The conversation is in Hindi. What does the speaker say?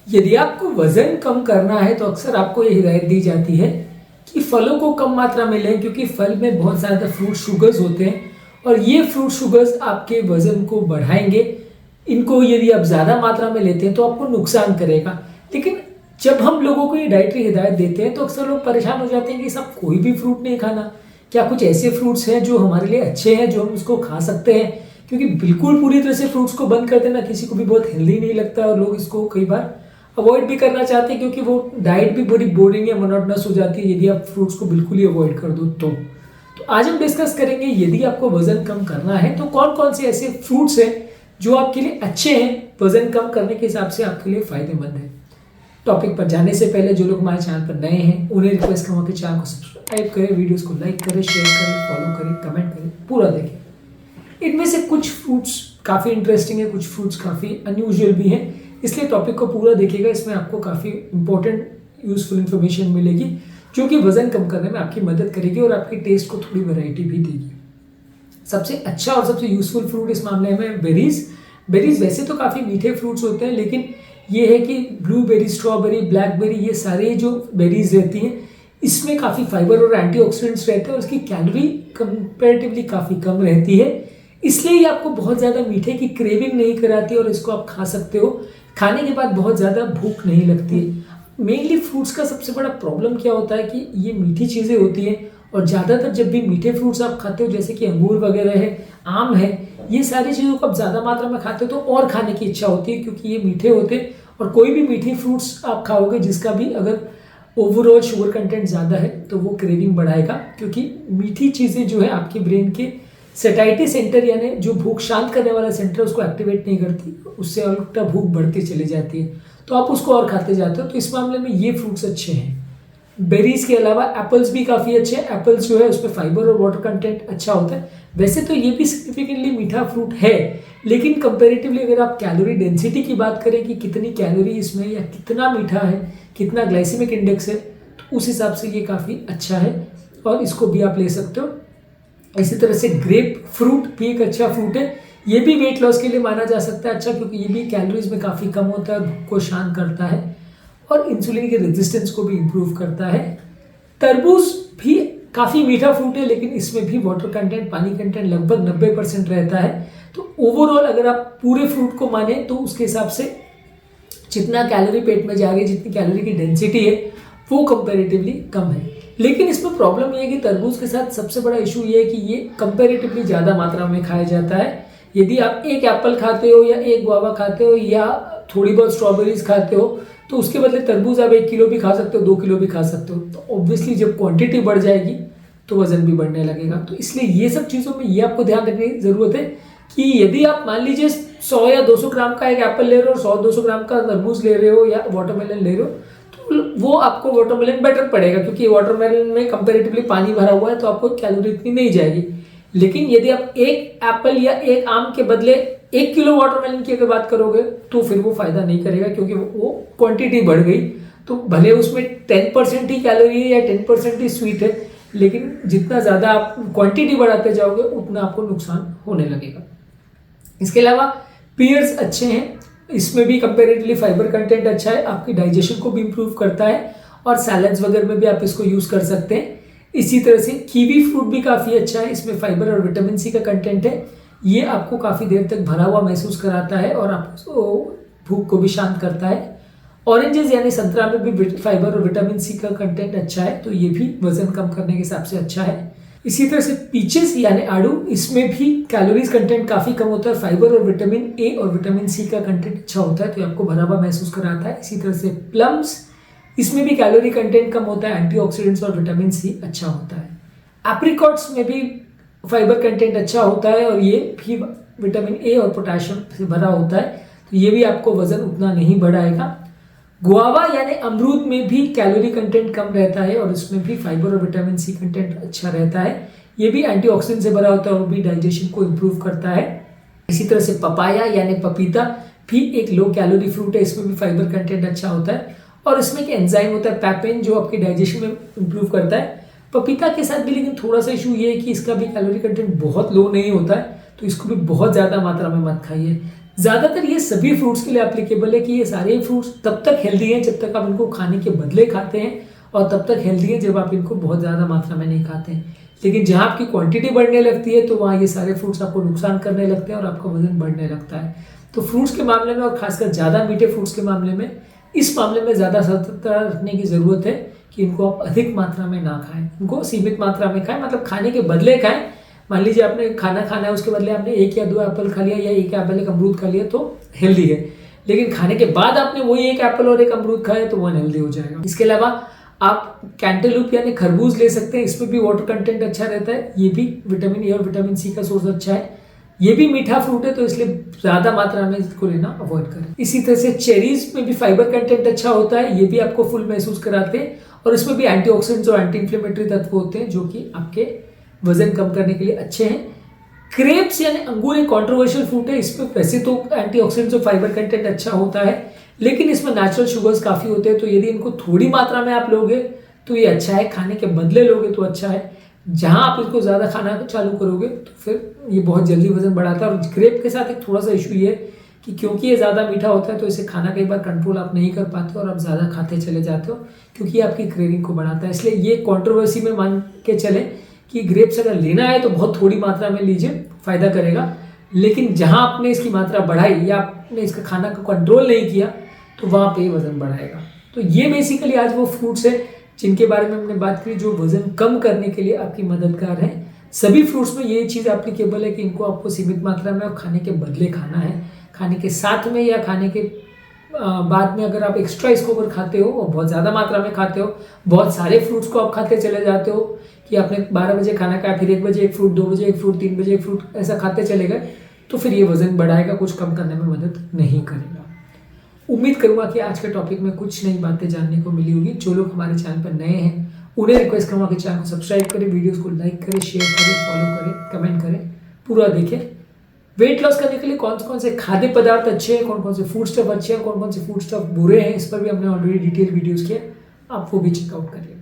यदि आपको वजन कम करना है तो अक्सर आपको ये हिदायत दी जाती है कि फलों को कम मात्रा में लें, क्योंकि फल में बहुत ज़्यादा फ्रूट शुगर्स होते हैं और ये फ्रूट शुगर्स आपके वजन को बढ़ाएंगे। इनको यदि आप ज़्यादा मात्रा में लेते हैं तो आपको नुकसान करेगा। लेकिन जब हम लोगों को ये डाइटरी हिदायत देते हैं तो अक्सर लोग परेशान हो जाते हैं कि सब कोई भी फ्रूट नहीं खाना, क्या कुछ ऐसे फ्रूट्स हैं जो हमारे लिए अच्छे हैं जो हम उसको खा सकते हैं? क्योंकि बिल्कुल पूरी तरह से फ्रूट्स को बंद कर देना किसी को भी बहुत हेल्दी नहीं लगता और लोग इसको कई बार अवॉइड भी करना चाहते हैं, क्योंकि वो डाइट भी बड़ी बोरिंग या मोनोटोनस हो जाती है यदि आप फ्रूट्स को बिल्कुल ही अवॉइड कर दो तो आज हम डिस्कस करेंगे यदि आपको वजन कम करना है तो कौन कौन से ऐसे फ्रूट्स हैं जो आपके लिए अच्छे हैं, वजन कम करने के हिसाब से आपके लिए फायदेमंद है। टॉपिक पर जाने से पहले जो लोग हमारे चैनल पर नए हैं उन्हें रिक्वेस्ट करूँगा कि चैनल को सब्सक्राइब करें, वीडियोस को लाइक करें, शेयर करें, फॉलो करें, कमेंट करें, पूरा देखें। इनमें से कुछ फ्रूट्स काफ़ी इंटरेस्टिंग है, कुछ फ्रूट्स काफ़ी अनयूजुअल भी हैं, इसलिए टॉपिक को पूरा देखिएगा। इसमें आपको काफ़ी इंपॉर्टेंट यूजफुल इन्फॉर्मेशन मिलेगी जो कि वजन कम करने में आपकी मदद करेगी और आपके टेस्ट को थोड़ी वैरायटी भी देगी। सबसे अच्छा और सबसे यूजफुल फ्रूट इस मामले में बेरीज। बेरीज वैसे तो काफ़ी मीठे फ्रूट्स होते हैं, लेकिन ये है कि ब्लूबेरी, स्ट्रॉबेरी, ब्लैकबेरी, ये सारे जो बेरीज रहती हैं इसमें काफ़ी फाइबर और एंटीऑक्सीडेंट्स रहते हैं और इसकी कैलोरी कंपैरेटिवली काफ़ी कम रहती है, इसलिए ये आपको बहुत ज़्यादा मीठे की क्रेविंग नहीं कराती और इसको आप खा सकते हो। खाने के बाद बहुत ज़्यादा भूख नहीं लगती है। मेनली फ्रूट्स का सबसे बड़ा प्रॉब्लम क्या होता है कि ये मीठी चीज़ें होती हैं और ज़्यादातर जब भी मीठे फ्रूट्स आप खाते हो जैसे कि अंगूर वगैरह है, आम है, ये सारी चीज़ों को आप ज़्यादा मात्रा में खाते हो तो और खाने की इच्छा होती है क्योंकि ये मीठे होते हैं। और कोई भी मीठी फ्रूट्स आप खाओगे जिसका भी अगर ओवरऑल शुगर कंटेंट ज़्यादा है तो वो क्रेविंग बढ़ाएगा, क्योंकि मीठी चीज़ें जो है आपके ब्रेन के सेटाइटी सेंटर यानी जो भूख शांत करने वाला सेंटर उसको एक्टिवेट नहीं करती, उससे उल्टा भूख बढ़ती चली जाती है तो आप उसको और खाते जाते हो। तो इस मामले में ये फ्रूट्स अच्छे हैं। बेरीज के अलावा एप्पल्स भी काफ़ी अच्छे हैं। एप्पल्स जो है उसमें फाइबर और वाटर कंटेंट अच्छा होता है। वैसे तो ये भी सिग्निफिकेंटली मीठा फ्रूट है, लेकिन कंपैरेटिवली अगर आप कैलोरी डेंसिटी की बात करें कि कितनी कैलोरी इसमें या कितना मीठा है, कितना ग्लाइसेमिक इंडेक्स है, तो उस हिसाब से ये काफ़ी अच्छा है और इसको भी आप ले सकते हो। इसी तरह से ग्रेप फ्रूट भी एक अच्छा फ्रूट है। ये भी वेट लॉस के लिए माना जा सकता है अच्छा, क्योंकि ये भी कैलोरीज में काफ़ी कम होता है, भूख को शांत करता है और इंसुलिन के रेजिस्टेंस को भी इम्प्रूव करता है। तरबूज भी काफ़ी मीठा फ्रूट है, लेकिन इसमें भी वाटर कंटेंट, पानी कंटेंट लगभग 90% रहता है। तो ओवरऑल अगर आप पूरे फ्रूट को माने तो उसके हिसाब से जितना कैलोरी पेट में जाएगी, जितनी कैलोरी की डेंसिटी है वो कंपैरेटिवली कम है। लेकिन इसमें प्रॉब्लम ये है कि तरबूज के साथ सबसे बड़ा इशू ये है कि ये कंपैरेटिवली ज़्यादा मात्रा में खाया जाता है। यदि आप एक एप्पल खाते हो या एक गुआवा खाते हो या थोड़ी बहुत स्ट्रॉबेरीज खाते हो तो उसके बदले तरबूज आप 1 किलो भी खा सकते हो, 2 किलो भी खा सकते हो। तो ऑब्वियसली जब क्वांटिटी बढ़ जाएगी तो वजन भी बढ़ने लगेगा। तो इसलिए ये सब चीज़ों में ये आपको ध्यान रखने की ज़रूरत है कि यदि आप मान लीजिए 100 या 200 ग्राम का एक एप्पल ले रहे हो, 100-200 ग्राम का तरबूज ले रहे हो या वाटरमेलन ले रहे हो, तो वो आपको वाटरमेलन बेटर पड़ेगा क्योंकि वाटरमेलन में कंपैरेटिवली पानी भरा हुआ है तो आपको कैलोरी इतनी नहीं जाएगी। लेकिन यदि आप एक एप्पल या एक आम के बदले 1 किलो वाटरमेलन की अगर बात करोगे तो फिर वो फायदा नहीं करेगा, क्योंकि वो क्वांटिटी बढ़ गई। तो भले उसमें 10% ही कैलोरी है या 10% ही स्वीट है, लेकिन जितना ज़्यादा आप क्वांटिटी बढ़ाते जाओगे उतना आपको नुकसान होने लगेगा। इसके अलावा पीयर्स अच्छे हैं, इसमें भी कंपैरेटिवली फाइबर कंटेंट अच्छा है, आपकी डाइजेशन को भी इम्प्रूव करता है और सैलड्स वगैरह में भी आप इसको यूज़ कर सकते हैं। इसी तरह से कीवी फ्रूट भी काफ़ी अच्छा है, इसमें फाइबर और विटामिन सी का कंटेंट है। ये आपको काफ़ी देर तक भरा हुआ महसूस कराता है और आपको भूख को भी शांत करता है। ऑरेंजेस यानी संतरा में भी फाइबर और विटामिन सी का कंटेंट अच्छा है, तो ये भी वजन कम करने के हिसाब से अच्छा है। इसी तरह से पीचेस यानी आड़ू, इसमें भी कैलोरीज कंटेंट काफ़ी कम होता है, फाइबर और विटामिन ए और विटामिन सी का कंटेंट अच्छा होता है, तो आपको भरा हुआ महसूस कराता है। इसी तरह से प्लम्स, इसमें भी कैलोरी कंटेंट कम होता है, एंटीऑक्सीडेंट्स और विटामिन सी अच्छा होता है। एप्रिकॉट्स में भी फाइबर कंटेंट अच्छा होता है और ये भी विटामिन ए और पोटेशियम से भरा होता है, तो ये भी आपको वजन उतना नहीं बढ़ाएगा। गुआवा यानी अमरूद में भी कैलोरी कंटेंट कम रहता है और इसमें भी फाइबर और विटामिन सी कंटेंट अच्छा रहता है। ये भी एंटीऑक्सीडेंट से भरा होता है और भी डाइजेशन को इम्प्रूव करता है। इसी तरह से पपाया यानी पपीता भी एक लो कैलोरी फ्रूट है, इसमें भी फाइबर कंटेंट अच्छा होता है और इसमें एक एंजाइम होता है पैपेन जो आपकी डाइजेशन में इम्प्रूव करता है। पपीता के साथ भी लेकिन थोड़ा सा इशू ये है कि इसका भी कैलोरी कंटेंट बहुत लो नहीं होता है, तो इसको भी बहुत ज़्यादा मात्रा में मत खाइए। ज़्यादातर ये सभी फ्रूट्स के लिए एप्लीकेबल है कि ये सारे फ्रूट्स तब तक हेल्दी हैं जब तक आप इनको खाने के बदले खाते हैं, और तब तक हेल्दी है जब आप इनको बहुत ज़्यादा मात्रा में नहीं खाते हैं। लेकिन जहाँ आपकी क्वांटिटी बढ़ने लगती है तो वहाँ ये सारे फ्रूट्स आपको नुकसान करने लगते हैं और आपका वजन बढ़ने लगता है। तो फ्रूट्स के मामले में, और खासकर ज़्यादा मीठे फ्रूट्स के मामले में, इस मामले में ज़्यादा सतर्कता रखने की ज़रूरत है कि इनको आप अधिक मात्रा में ना खाएं, इनको सीमित मात्रा में खाएं, मतलब खाने के बदले खाएं। मान लीजिए आपने खाना खाना है, उसके बदले आपने 1 या 2 एप्पल खा लिया या 1 एप्पल 1 अमरूद खा लिया तो हेल्दी है। लेकिन खाने के बाद आपने वही 1 एप्पल और 1 अमरूद खाया तो वो अनहेल्दी हो जाएगा। इसके अलावा आप कैंटेलूप यानी खरबूज ले सकते हैं, इसमें भी वाटर कंटेंट अच्छा रहता है, ये भी विटामिन ए और विटामिन सी का सोर्स अच्छा है। ये भी मीठा फ्रूट है तो इसलिए ज़्यादा मात्रा में इसको लेना अवॉइड करें। इसी तरह से चेरीज में भी फाइबर कंटेंट अच्छा होता है, ये भी आपको फुल महसूस कराते हैं, और इसमें भी एंटीऑक्सीडेंट्स और एंटी इन्फ्लेमेटरी तत्व होते हैं जो कि आपके वजन कम करने के लिए अच्छे हैं। ग्रेप्स यानी अंगूर एक कॉन्ट्रोवर्शियल फ्रूट है, इसमें वैसे तो एंटीऑक्सीडेंट्स और फाइबर कंटेंट अच्छा होता है, लेकिन इसमें नेचुरल शुगर्स काफ़ी होते हैं, तो यदि इनको थोड़ी मात्रा में आप लोगे तो ये अच्छा है, खाने के बदले लोगे तो अच्छा है। जहाँ आप इसको ज़्यादा खाना चालू करोगे तो फिर ये बहुत जल्दी वजन बढ़ाता है। और ग्रेप के साथ एक थोड़ा सा इशू ये है कि क्योंकि ये ज़्यादा मीठा होता है तो इसे खाना कई बार कंट्रोल आप नहीं कर पाते और आप ज़्यादा खाते चले जाते हो क्योंकि ये आपकी क्रेविंग को बढ़ाता है। इसलिए ये कंट्रोवर्सी में मान के चले कि ग्रेप्स अगर लेना है तो बहुत थोड़ी मात्रा में लीजिए, फ़ायदा करेगा। लेकिन जहाँ आपने इसकी मात्रा बढ़ाई या आपने इसका खाना का कंट्रोल नहीं किया तो वहाँ पे वजन बढ़ाएगा। तो ये बेसिकली आज वो फ्रूट्स है जिनके बारे में हमने बात की जो वजन कम करने के लिए आपकी मददगार है। सभी फ्रूट्स में ये चीज़ एप्लीकेबल है कि इनको आपको सीमित मात्रा में और खाने के बदले खाना है। खाने के साथ में या खाने के बाद में अगर आप एक्स्ट्रा इसको अगर खाते हो और बहुत ज़्यादा मात्रा में खाते हो, बहुत सारे फ्रूट्स को आप खाते चले जाते हो कि आपने 12 बजे खाना खाया, फिर 1 बजे एक फ्रूट, 2 बजे एक फ्रूट, 3 बजे एक फ्रूट, ऐसा खाते चले गए तो फिर ये वजन बढ़ाएगा, कुछ कम करने में मदद नहीं करेगा। उम्मीद करूंगा कि आज के टॉपिक में कुछ नई बातें जानने को मिली होगी। जो लोग हमारे चैनल पर नए हैं उन्हें रिक्वेस्ट करूंगा कि चैनल को सब्सक्राइब करें, वीडियोस को लाइक करें, शेयर करें, फॉलो करें, कमेंट करें, पूरा देखें। वेट लॉस करने के लिए कौन कौन से खाद्य पदार्थ अच्छे हैं, कौन कौन से फूड स्टफ अच्छे हैं, कौन कौन से फूड स्टफ बुरे हैं, इस पर भी हमने ऑलरेडी डिटेल वीडियोज़ किए, आप वो भी चेकआउट करिए।